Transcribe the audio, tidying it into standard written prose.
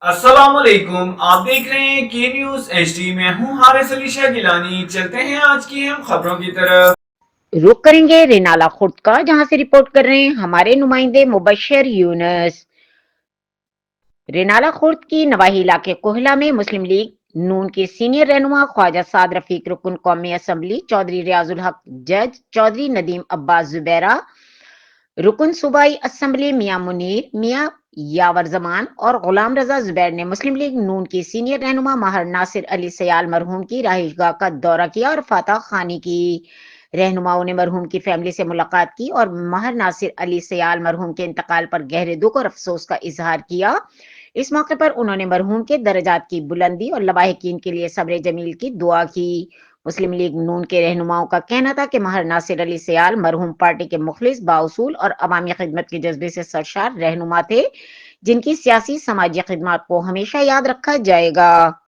अस्सलाम वालेकुम। आप देख रहे हैं के न्यूज एचडी। मैं हूं हारिस अली शाह गिलानी। चलते हैं आज की हम खबरों की तरफ। रुक करेंगे रेनाला खुर्द का, जहां से रिपोर्ट कर रहे हैं हमारे नुमाइंदे मुबशर यूनुस। रेनाला खुर्द की नवाही इलाके कोहला में मुस्लिम लीग नून के सीनियर रहनुमा ख्वाजा साद रफीक, रुकन कौमी असम्बली चौधरी रियाजुल हक जज, चौधरी नदीम अब्बास जुबैरा, रुकन सूबाई असम्बली मियां मुनीर, मियां यावर जमान और गुलाम रजा जुबैर ने मुस्लिम लीग नून की सीनियर रहनुमा माहर नासिर अली सयाल मरहूम की रहायशगाह का दौरा किया और फातह खानी की। रहनुमाओं ने मरहूम की फैमिली से मुलाकात की और माहर नासिर अली सयाल मरहूम के इंतकाल पर गहरे दुख और अफसोस का इजहार किया। इस मौके पर उन्होंने मरहूम के दर्जात की बुलंदी और लवाहिकीन के लिए सब्र जमील की दुआ की। मुस्लिम लीग नून के रहनुमाओं का कहना था कि माहर नासिर अली सयाल मरहूम पार्टी के मुखलिस, बाउसूल और अवामी खिदमत के जज्बे से सरशार रहनुमा थे, जिनकी सियासी समाजी खिदमत को हमेशा याद रखा जाएगा।